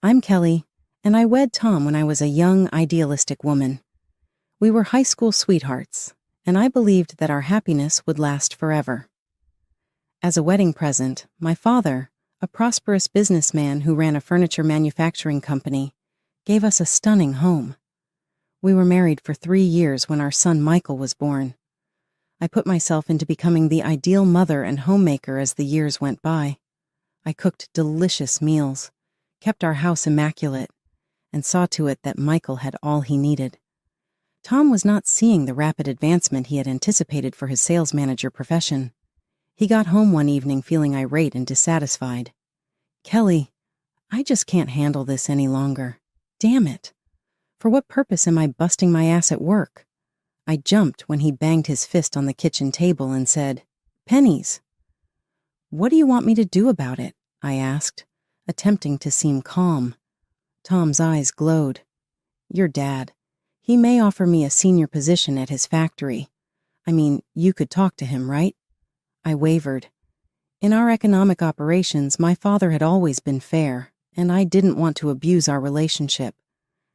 I'm Kelly, and I wed Tom when I was a young, idealistic woman. We were high school sweethearts, and I believed that our happiness would last forever. As a wedding present, my father, a prosperous businessman who ran a furniture manufacturing company, gave us a stunning home. We were married for 3 years when our son Michael was born. I put myself into becoming the ideal mother and homemaker as the years went by. I cooked delicious meals, kept our house immaculate, and saw to it that Michael had all he needed. Tom was not seeing the rapid advancement he had anticipated for his sales manager profession. He got home one evening feeling irate and dissatisfied. "Kelly, I just can't handle this any longer. Damn it. For what purpose am I busting my ass at work?" I jumped when he banged his fist on the kitchen table and said, "Pennies." "What do you want me to do about it?" I asked, attempting to seem calm. Tom's eyes glowed. "Your dad. He may offer me a senior position at his factory. I mean, you could talk to him, right?" I wavered. In our economic operations, my father had always been fair, and I didn't want to abuse our relationship.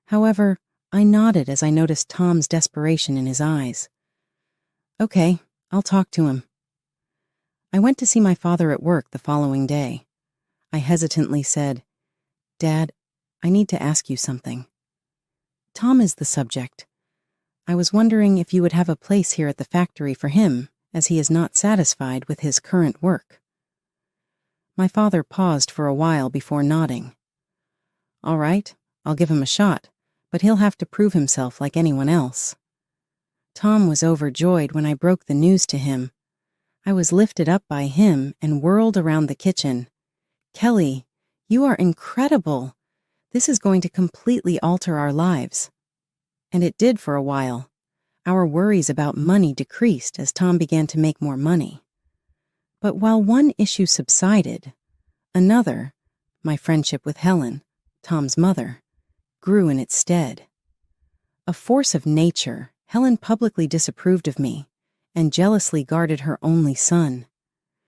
However, I nodded as I noticed Tom's desperation in his eyes. "Okay, I'll talk to him." I went to see my father at work the following day. I hesitantly said, "Dad, I need to ask you something." "Tom is the subject. I was wondering if you would have a place here at the factory for him, as he is not satisfied with his current work." My father paused for a while before nodding. "All right, I'll give him a shot, but he'll have to prove himself like anyone else." Tom was overjoyed when I broke the news to him. I was lifted up by him and whirled around the kitchen. "Kelly, you are incredible. This is going to completely alter our lives." And it did for a while. Our worries about money decreased as Tom began to make more money. But while one issue subsided, another, my friendship with Helen, Tom's mother, grew in its stead. A force of nature, Helen publicly disapproved of me and jealously guarded her only son.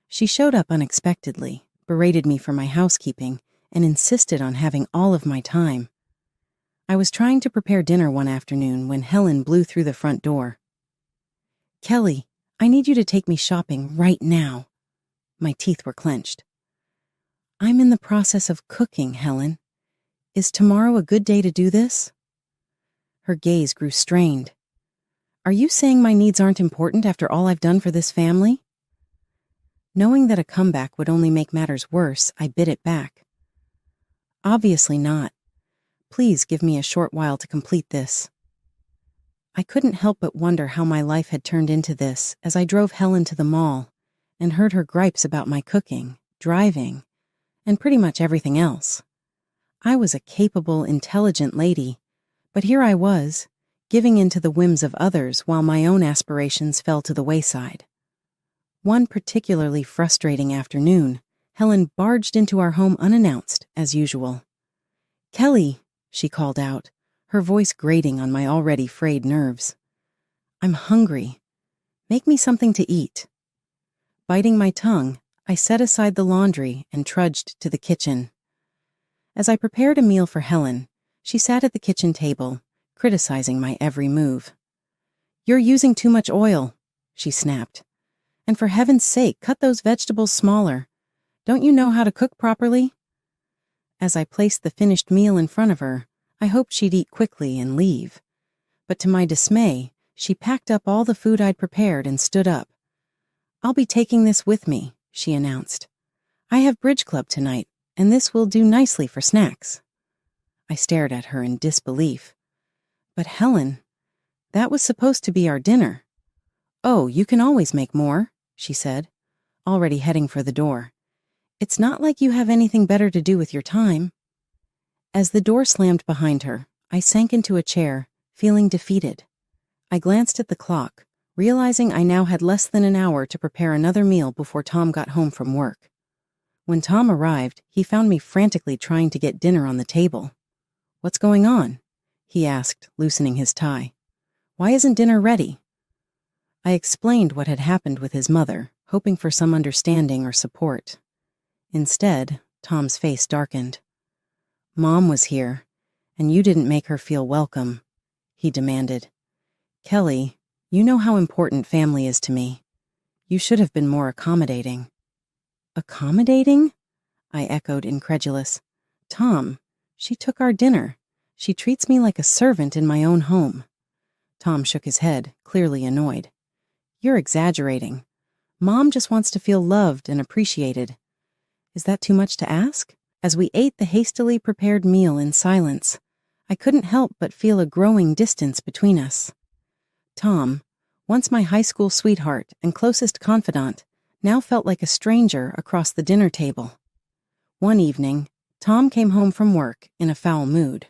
She showed up unexpectedly, berated me for my housekeeping, and insisted on having all of my time. I was trying to prepare dinner one afternoon when Helen blew through the front door. "Kelly, I need you to take me shopping right now." My teeth were clenched. "I'm in the process of cooking, Helen. Is tomorrow a good day to do this?" Her gaze grew strained. "Are you saying my needs aren't important after all I've done for this family?" Knowing that a comeback would only make matters worse, I bit it back. "Obviously not. Please give me a short while to complete this." I couldn't help but wonder how my life had turned into this as I drove Helen to the mall and heard her gripes about my cooking, driving, and pretty much everything else. I was a capable, intelligent lady, but here I was, giving in to the whims of others while my own aspirations fell to the wayside. One particularly frustrating afternoon, Helen barged into our home unannounced, as usual. "Kelly," she called out, her voice grating on my already frayed nerves. "I'm hungry. Make me something to eat." Biting my tongue, I set aside the laundry and trudged to the kitchen. As I prepared a meal for Helen, she sat at the kitchen table, criticizing my every move. "You're using too much oil," she snapped. "And for heaven's sake, cut those vegetables smaller. Don't you know how to cook properly?" As I placed the finished meal in front of her, I hoped she'd eat quickly and leave. But to my dismay, she packed up all the food I'd prepared and stood up. "I'll be taking this with me," she announced. "I have bridge club tonight, and this will do nicely for snacks." I stared at her in disbelief. "But Helen, that was supposed to be our dinner." "Oh, you can always make more," she said, already heading for the door. "It's not like you have anything better to do with your time." As the door slammed behind her, I sank into a chair, feeling defeated. I glanced at the clock, realizing I now had less than an hour to prepare another meal before Tom got home from work. When Tom arrived, he found me frantically trying to get dinner on the table. "What's going on?" he asked, loosening his tie. "Why isn't dinner ready?" I explained what had happened with his mother, hoping for some understanding or support. Instead, Tom's face darkened. Mom was here, and you didn't make her feel welcome, he demanded. Kelly, you know how important family is to me. You should have been more accommodating. Accommodating? I echoed, incredulous. Tom, she took our dinner. She treats me like a servant in my own home. Tom shook his head, clearly annoyed. You're exaggerating. Mom just wants to feel loved and appreciated. Is that too much to ask? As we ate the hastily prepared meal in silence, I couldn't help but feel a growing distance between us. Tom, once my high school sweetheart and closest confidant, now felt like a stranger across the dinner table. One evening, Tom came home from work in a foul mood.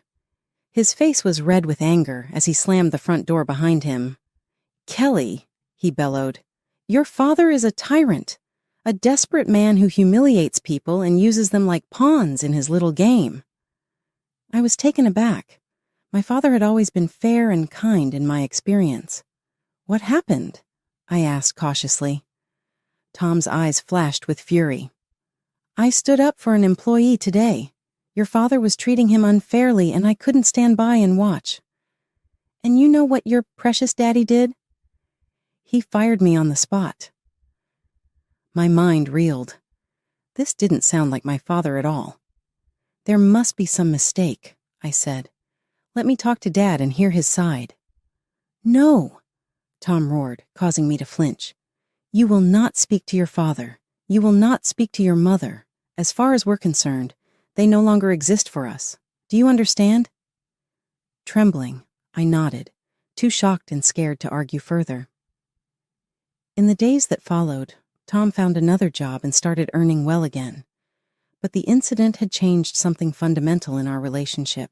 His face was red with anger as he slammed the front door behind him. Kelly, he bellowed, your father is a tyrant, a desperate man who humiliates people and uses them like pawns in his little game. I was taken aback. My father had always been fair and kind in my experience. What happened? I asked cautiously. Tom's eyes flashed with fury. I stood up for an employee today. Your father was treating him unfairly, and I couldn't stand by and watch. And you know what your precious daddy did? He fired me on the spot. My mind reeled. This didn't sound like my father at all. There must be some mistake, I said. Let me talk to Dad and hear his side. No, Tom roared, causing me to flinch. You will not speak to your father. You will not speak to your mother. As far as we're concerned, they no longer exist for us. Do you understand? Trembling, I nodded, too shocked and scared to argue further. In the days that followed, Tom found another job and started earning well again. But the incident had changed something fundamental in our relationship.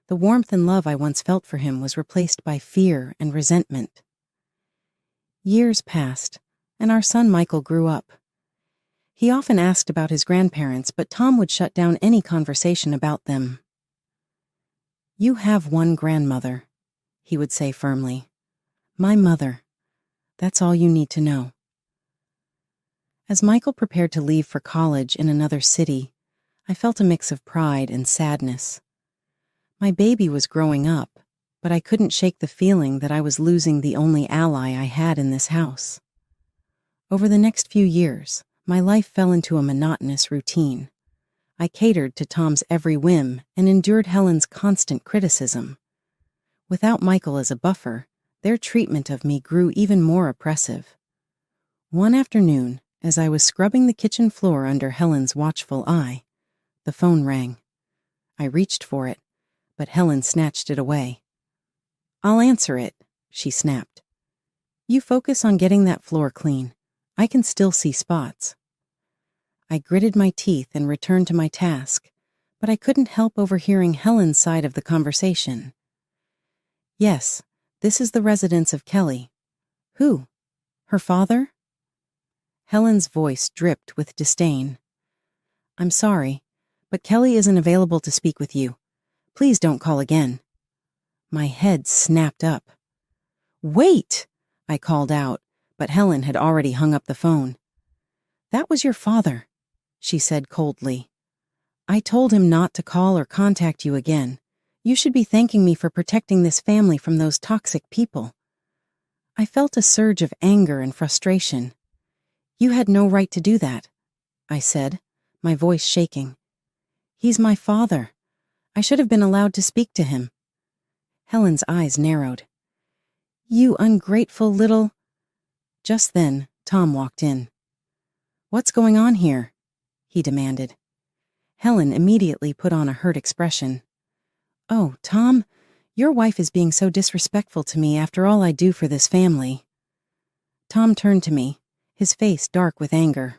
The warmth and love I once felt for him was replaced by fear and resentment. Years passed, and our son Michael grew up. He often asked about his grandparents, but Tom would shut down any conversation about them. You have one grandmother, he would say firmly. My mother. That's all you need to know. As Michael prepared to leave for college in another city, I felt a mix of pride and sadness. My baby was growing up, but I couldn't shake the feeling that I was losing the only ally I had in this house. Over the next few years, my life fell into a monotonous routine. I catered to Tom's every whim and endured Helen's constant criticism. Without Michael as a buffer, their treatment of me grew even more oppressive. One afternoon, as I was scrubbing the kitchen floor under Helen's watchful eye, the phone rang. I reached for it, but Helen snatched it away. I'll answer it, she snapped. You focus on getting that floor clean. I can still see spots. I gritted my teeth and returned to my task, but I couldn't help overhearing Helen's side of the conversation. Yes, this is the residence of Kelly. Who? Her father? Helen's voice dripped with disdain. I'm sorry, but Kelly isn't available to speak with you. Please don't call again. My head snapped up. Wait, I called out, but Helen had already hung up the phone. That was your father, she said coldly. I told him not to call or contact you again. You should be thanking me for protecting this family from those toxic people. I felt a surge of anger and frustration. You had no right to do that, I said, my voice shaking. He's my father. I should have been allowed to speak to him. Helen's eyes narrowed. You ungrateful little... Just then, Tom walked in. What's going on here? He demanded. Helen immediately put on a hurt expression. Oh, Tom, your wife is being so disrespectful to me after all I do for this family. Tom turned to me, his face dark with anger.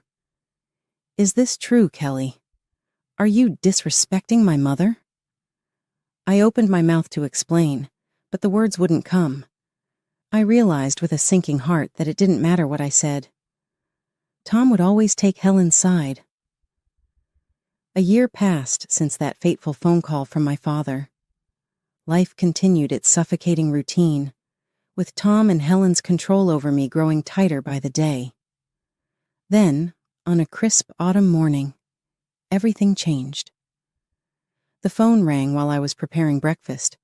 Is this true, Kelly? Are you disrespecting my mother? I opened my mouth to explain, but the words wouldn't come. I realized with a sinking heart that it didn't matter what I said. Tom would always take Helen's side. A year passed since that fateful phone call from my father. Life continued its suffocating routine, with Tom and Helen's control over me growing tighter by the day. Then, on a crisp autumn morning, everything changed. The phone rang while I was preparing breakfast.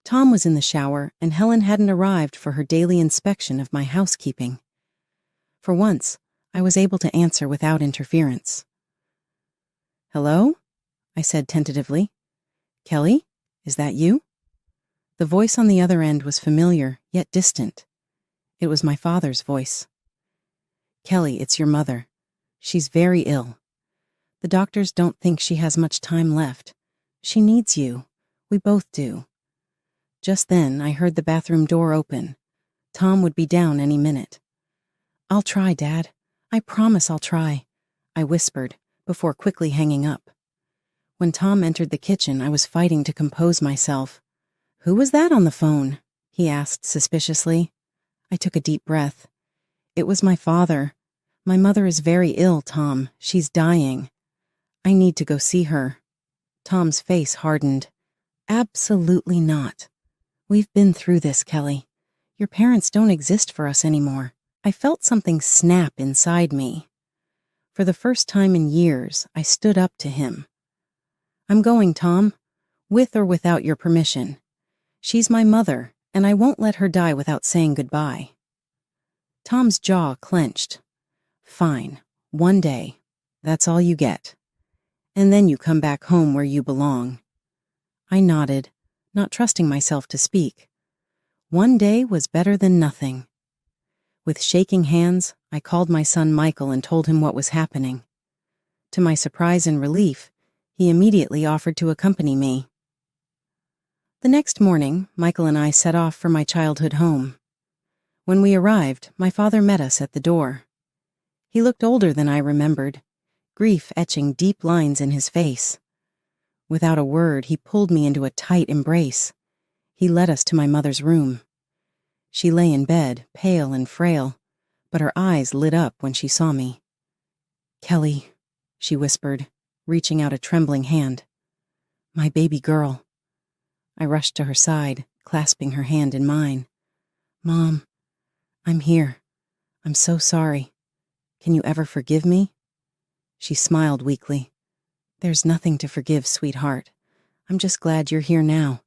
Tom was in the shower, and Helen hadn't arrived for her daily inspection of my housekeeping. For once, I was able to answer without interference. "Hello?" I said tentatively. "Kelly, is that you?" The voice on the other end was familiar, yet distant. It was my father's voice. "Kelly, it's your mother. She's very ill. The doctors don't think she has much time left. She needs you. We both do." Just then, I heard the bathroom door open. Tom would be down any minute. "I'll try, Dad. I promise I'll try," I whispered, before quickly hanging up. When Tom entered the kitchen, I was fighting to compose myself. "Who was that on the phone?" he asked suspiciously. I took a deep breath. "It was my father. My mother is very ill, Tom. She's dying. I need to go see her." Tom's face hardened. "Absolutely not. We've been through this, Kelly. Your parents don't exist for us anymore." I felt something snap inside me. For the first time in years, I stood up to him. "I'm going, Tom, with or without your permission. She's my mother, and I won't let her die without saying goodbye." Tom's jaw clenched. "Fine, one day. That's all you get. And then you come back home where you belong." I nodded, not trusting myself to speak. One day was better than nothing. With shaking hands, I called my son Michael and told him what was happening. To my surprise and relief, he immediately offered to accompany me. The next morning, Michael and I set off for my childhood home. When we arrived, my father met us at the door. He looked older than I remembered, grief etching deep lines in his face. Without a word, he pulled me into a tight embrace. He led us to my mother's room. She lay in bed, pale and frail, but her eyes lit up when she saw me. "Kelly," she whispered, reaching out a trembling hand. "My baby girl." I rushed to her side, clasping her hand in mine. "Mom, I'm here. I'm so sorry. Can you ever forgive me?" She smiled weakly. "There's nothing to forgive, sweetheart. I'm just glad you're here now."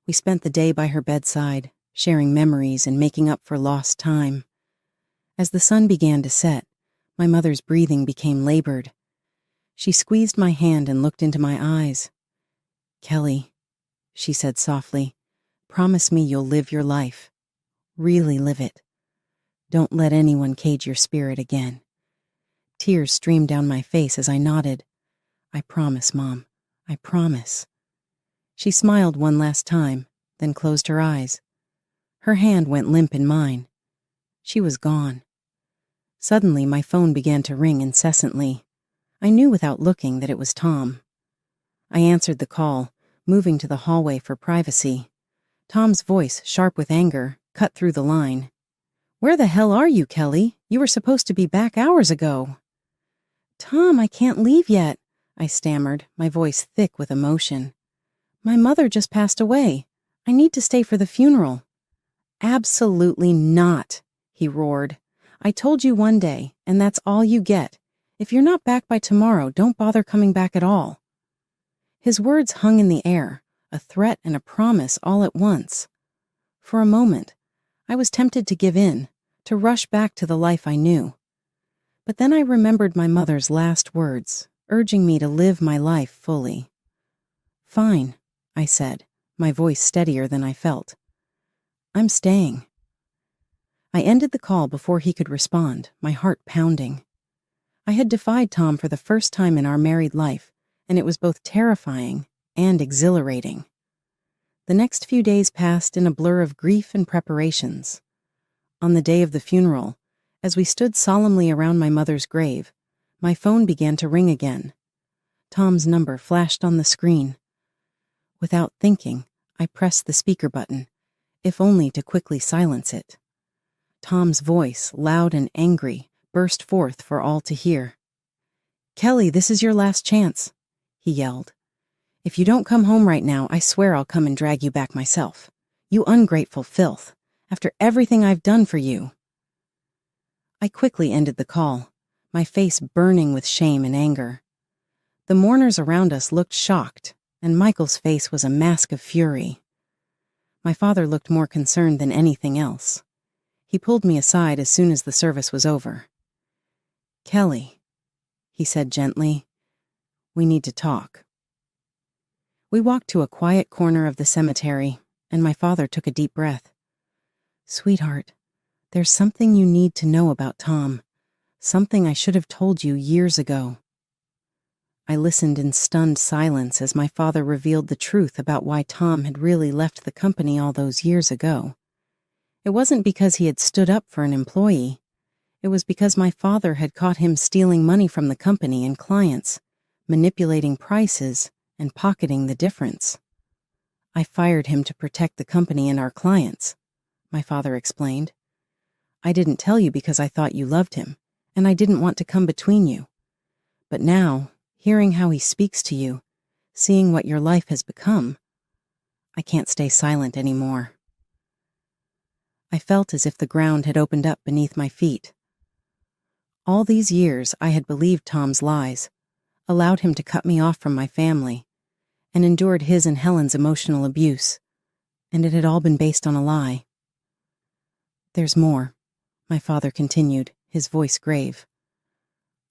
We spent the day by her bedside, sharing memories and making up for lost time. As the sun began to set, my mother's breathing became labored. She squeezed my hand and looked into my eyes. "Kelly," she said softly, "promise me you'll live your life. Really live it. Don't let anyone cage your spirit again." Tears streamed down my face as I nodded. "I promise, Mom. I promise." She smiled one last time, then closed her eyes. Her hand went limp in mine. She was gone. Suddenly, my phone began to ring incessantly. I knew without looking that it was Tom. I answered the call, moving to the hallway for privacy. Tom's voice, sharp with anger, cut through the line. "Where the hell are you, Kelly? You were supposed to be back hours ago." "Tom, I can't leave yet," I stammered, my voice thick with emotion. "My mother just passed away. I need to stay for the funeral." "Absolutely not," he roared. "I told you one day, and that's all you get. If you're not back by tomorrow, don't bother coming back at all." His words hung in the air, a threat and a promise all at once. For a moment, I was tempted to give in, to rush back to the life I knew. But then I remembered my mother's last words, urging me to live my life fully. "Fine," I said, my voice steadier than I felt. "I'm staying." I ended the call before he could respond, my heart pounding. I had defied Tom for the first time in our married life, and it was both terrifying and exhilarating. The next few days passed in a blur of grief and preparations. On the day of the funeral, as we stood solemnly around my mother's grave, my phone began to ring again. Tom's number flashed on the screen. Without thinking, I pressed the speaker button, if only to quickly silence it. Tom's voice, loud and angry, burst forth for all to hear. "Kelly, this is your last chance," he yelled. "If you don't come home right now, I swear I'll come and drag you back myself. You ungrateful filth, after everything I've done for you." I quickly ended the call, my face burning with shame and anger. The mourners around us looked shocked, and Michael's face was a mask of fury. My father looked more concerned than anything else. He pulled me aside as soon as the service was over. "Kelly," he said gently, "we need to talk." We walked to a quiet corner of the cemetery, and my father took a deep breath. "Sweetheart, there's something you need to know about Tom. Something I should have told you years ago." I listened in stunned silence as my father revealed the truth about why Tom had really left the company all those years ago. It wasn't because he had stood up for an employee. It was because my father had caught him stealing money from the company and clients, manipulating prices, and pocketing the difference. "I fired him to protect the company and our clients," my father explained. "I didn't tell you because I thought you loved him, and I didn't want to come between you. But now, hearing how he speaks to you, seeing what your life has become, I can't stay silent anymore." I felt as if the ground had opened up beneath my feet. All these years I had believed Tom's lies, allowed him to cut me off from my family, and endured his and Helen's emotional abuse, and it had all been based on a lie. "There's more," my father continued, his voice grave.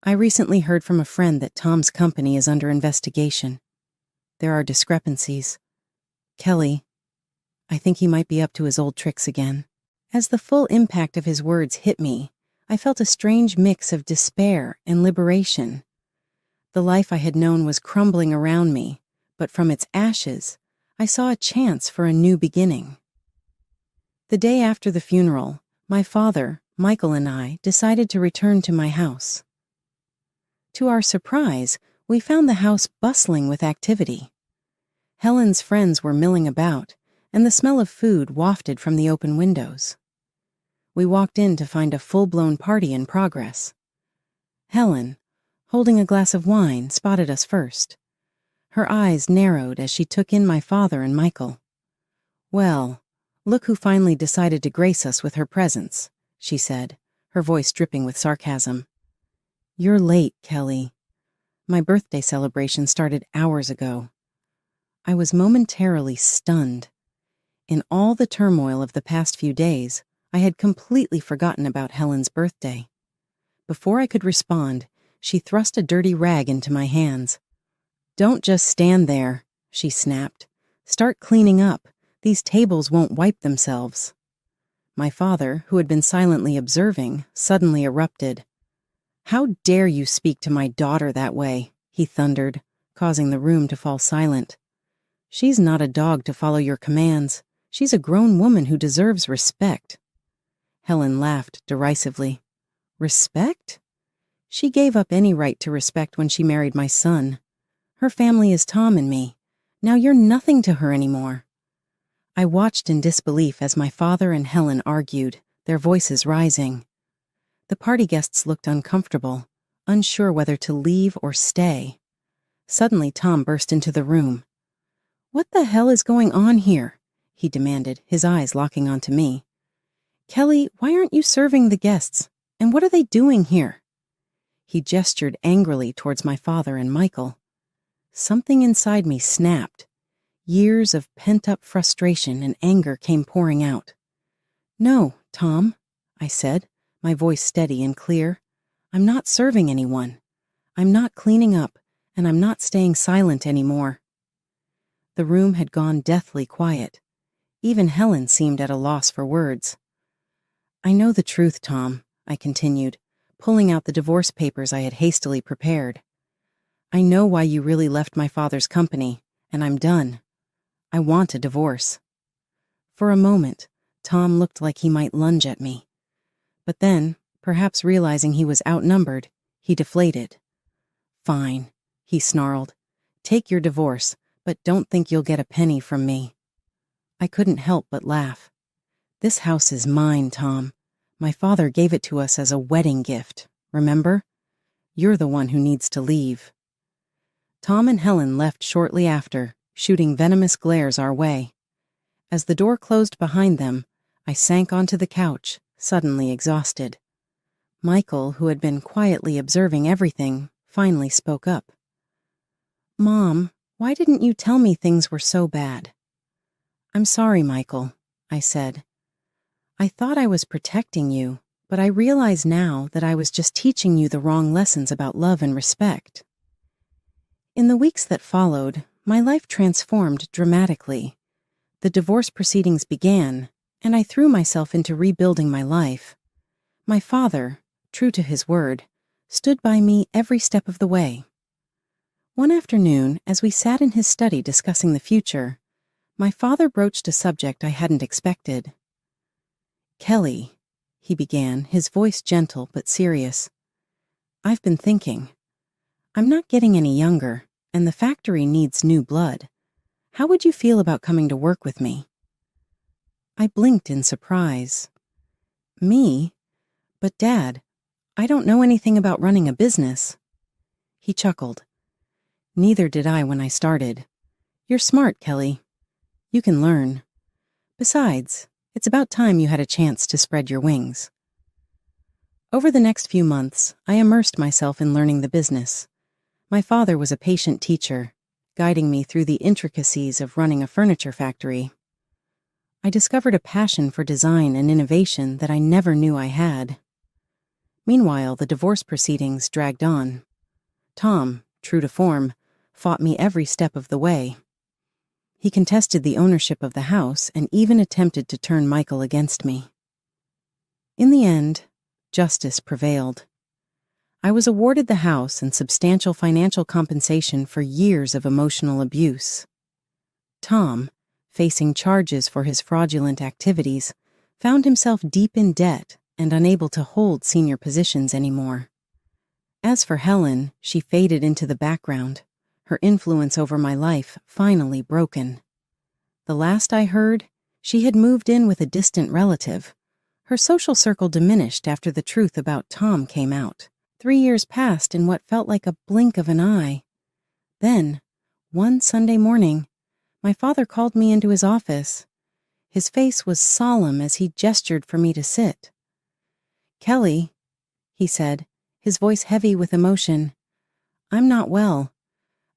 "I recently heard from a friend that Tom's company is under investigation. There are discrepancies. Kelly, I think he might be up to his old tricks again." As the full impact of his words hit me, I felt a strange mix of despair and liberation. The life I had known was crumbling around me, but from its ashes, I saw a chance for a new beginning. The day after the funeral, my father, Michael, and I decided to return to my house. To our surprise, we found the house bustling with activity. Helen's friends were milling about, and the smell of food wafted from the open windows. We walked in to find a full-blown party in progress. Helen, holding a glass of wine, spotted us first. Her eyes narrowed as she took in my father and Michael. "Well, look who finally decided to grace us with her presence," she said, her voice dripping with sarcasm. "You're late, Kelly. My birthday celebration started hours ago." I was momentarily stunned. In all the turmoil of the past few days, I had completely forgotten about Helen's birthday. Before I could respond, she thrust a dirty rag into my hands. "Don't just stand there," she snapped. "Start cleaning up. These tables won't wipe themselves." My father, who had been silently observing, suddenly erupted. "How dare you speak to my daughter that way?" he thundered, causing the room to fall silent. "She's not a dog to follow your commands. She's a grown woman who deserves respect." Helen laughed derisively. "Respect? She gave up any right to respect when she married my son. Her family is Tom and me. Now you're nothing to her anymore." I watched in disbelief as my father and Helen argued, their voices rising. The party guests looked uncomfortable, unsure whether to leave or stay. Suddenly, Tom burst into the room. "What the hell is going on here?" he demanded, his eyes locking onto me. "Kelly, why aren't you serving the guests? And what are they doing here?" He gestured angrily towards my father and Michael. Something inside me snapped. Years of pent-up frustration and anger came pouring out. "No, Tom," I said, my voice steady and clear. "I'm not serving anyone. I'm not cleaning up, and I'm not staying silent anymore." The room had gone deathly quiet. Even Helen seemed at a loss for words. "I know the truth, Tom," I continued, pulling out the divorce papers I had hastily prepared. "I know why you really left my father's company, and I'm done. I want a divorce." For a moment, Tom looked like he might lunge at me. But then, perhaps realizing he was outnumbered, he deflated. "Fine," he snarled. "Take your divorce, but don't think you'll get a penny from me." I couldn't help but laugh. "This house is mine, Tom. My father gave it to us as a wedding gift, remember? You're the one who needs to leave." Tom and Helen left shortly after, shooting venomous glares our way. As the door closed behind them, I sank onto the couch, suddenly exhausted. Michael, who had been quietly observing everything, finally spoke up. "Mom, Why didn't you tell me things were so bad? I'm sorry, Michael, I said. I thought I was protecting you, but I realize now that I was just teaching you the wrong lessons about love and respect. In the weeks that followed, my life transformed dramatically. The divorce proceedings began, and I threw myself into rebuilding my life. My father, true to his word, stood by me every step of the way. One afternoon, as we sat in his study discussing the future, my father broached a subject I hadn't expected. Kelly, he began, his voice gentle but serious. I've been thinking. I'm not getting any younger, and the factory needs new blood. How would you feel about coming to work with me? I blinked in surprise. Me? But Dad, I don't know anything about running a business. He chuckled. Neither did I when I started. You're smart, Kelly. You can learn. Besides, it's about time you had a chance to spread your wings. Over the next few months, I immersed myself in learning the business. My father was a patient teacher, guiding me through the intricacies of running a furniture factory. I discovered a passion for design and innovation that I never knew I had. Meanwhile, the divorce proceedings dragged on. Tom, true to form, fought me every step of the way. He contested the ownership of the house and even attempted to turn Michael against me. In the end, justice prevailed. I was awarded the house and substantial financial compensation for years of emotional abuse. Tom, facing charges for his fraudulent activities, found himself deep in debt and unable to hold senior positions anymore. As for Helen, she faded into the background, her influence over my life finally broken. The last I heard, she had moved in with a distant relative. Her social circle diminished after the truth about Tom came out. 3 years passed in what felt like a blink of an eye. Then, one Sunday morning, my father called me into his office. His face was solemn as he gestured for me to sit. Kelly, he said, his voice heavy with emotion, I'm not well.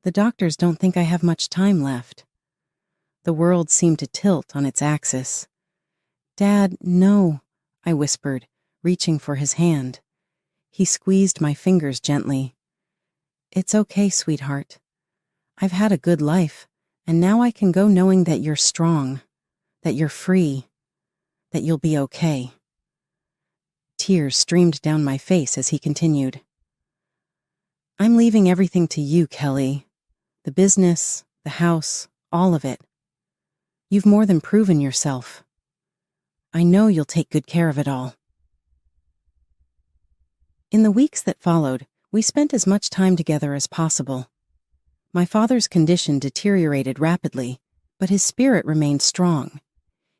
The doctors don't think I have much time left. The world seemed to tilt on its axis. Dad, no, I whispered, reaching for his hand. He squeezed my fingers gently. It's okay, sweetheart. I've had a good life, and now I can go knowing that you're strong, that you're free, that you'll be okay. Tears streamed down my face as he continued. I'm leaving everything to you, Kelly. The business, the house, all of it. You've more than proven yourself. I know you'll take good care of it all. In the weeks that followed, we spent as much time together as possible. My father's condition deteriorated rapidly, but his spirit remained strong.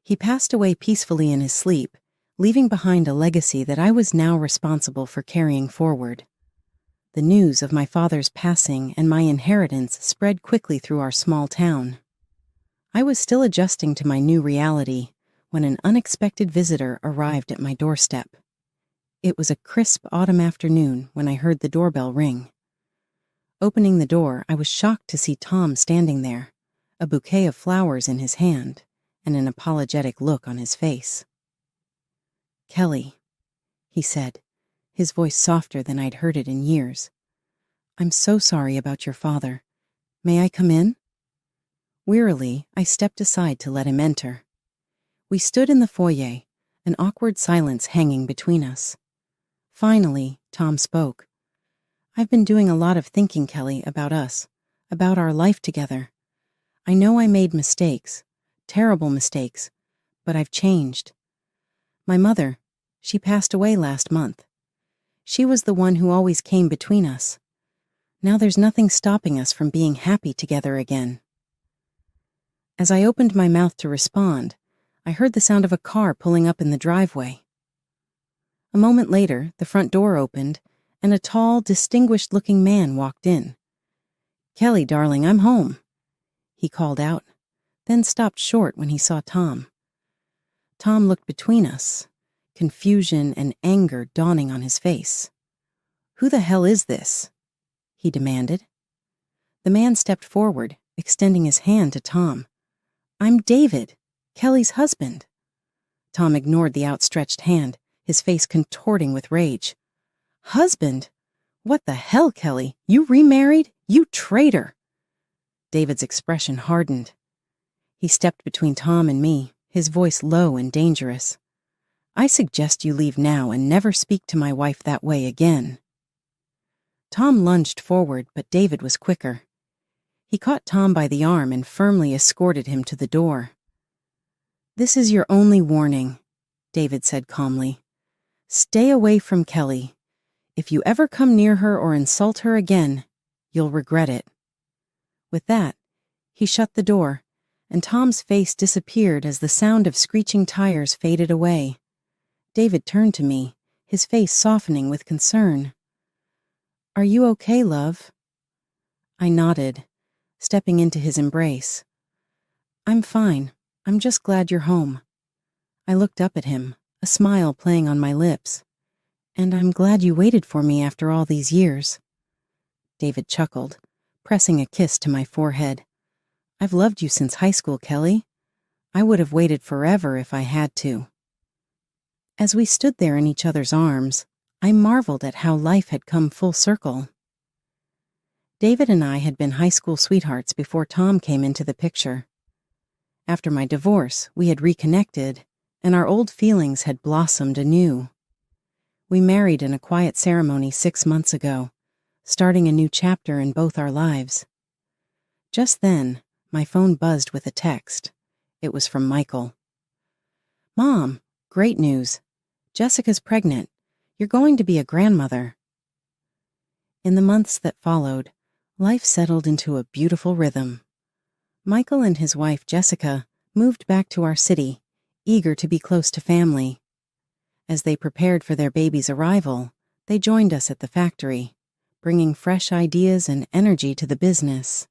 He passed away peacefully in his sleep, leaving behind a legacy that I was now responsible for carrying forward. The news of my father's passing and my inheritance spread quickly through our small town. I was still adjusting to my new reality when an unexpected visitor arrived at my doorstep. It was a crisp autumn afternoon when I heard the doorbell ring. Opening the door, I was shocked to see Tom standing there, a bouquet of flowers in his hand and an apologetic look on his face. Kelly, he said, his voice softer than I'd heard it in years. I'm so sorry about your father. May I come in? Wearily, I stepped aside to let him enter. We stood in the foyer, an awkward silence hanging between us. Finally, Tom spoke. I've been doing a lot of thinking, Kelly, about us, about our life together. I know I made mistakes, terrible mistakes, but I've changed. My mother, she passed away last month. She was the one who always came between us. Now there's nothing stopping us from being happy together again. As I opened my mouth to respond, I heard the sound of a car pulling up in the driveway. A moment later, the front door opened, and a tall, distinguished-looking man walked in. Kelly, darling, I'm home, he called out, then stopped short when he saw Tom. Tom looked between us, confusion and anger dawning on his face. Who the hell is this? He demanded. The man stepped forward, extending his hand to Tom. "I'm David, Kelly's husband." Tom ignored the outstretched hand, his face contorting with rage. "Husband? What the hell, Kelly? You remarried? You traitor!" David's expression hardened. He stepped between Tom and me, his voice low and dangerous. "I suggest you leave now and never speak to my wife that way again." Tom lunged forward, but David was quicker. He caught Tom by the arm and firmly escorted him to the door. "This is your only warning," David said calmly. "Stay away from Kelly. If you ever come near her or insult her again, you'll regret it." With that, he shut the door, and Tom's face disappeared as the sound of screeching tires faded away. David turned to me, his face softening with concern. "Are you okay, love?" I nodded, stepping into his embrace. "I'm fine. I'm just glad you're home." I looked up at him, a smile playing on my lips. "And I'm glad you waited for me after all these years." David chuckled, pressing a kiss to my forehead. "I've loved you since high school, Kelly. I would have waited forever if I had to." As we stood there in each other's arms, I marveled at how life had come full circle. David and I had been high school sweethearts before Tom came into the picture. After my divorce, we had reconnected, and our old feelings had blossomed anew. We married in a quiet ceremony 6 months ago, starting a new chapter in both our lives. Just then, my phone buzzed with a text. It was from Michael. "Mom, great news. Jessica's pregnant. You're going to be a grandmother." In the months that followed, life settled into a beautiful rhythm. Michael and his wife, Jessica, moved back to our city, eager to be close to family. As they prepared for their baby's arrival, they joined us at the factory, bringing fresh ideas and energy to the business.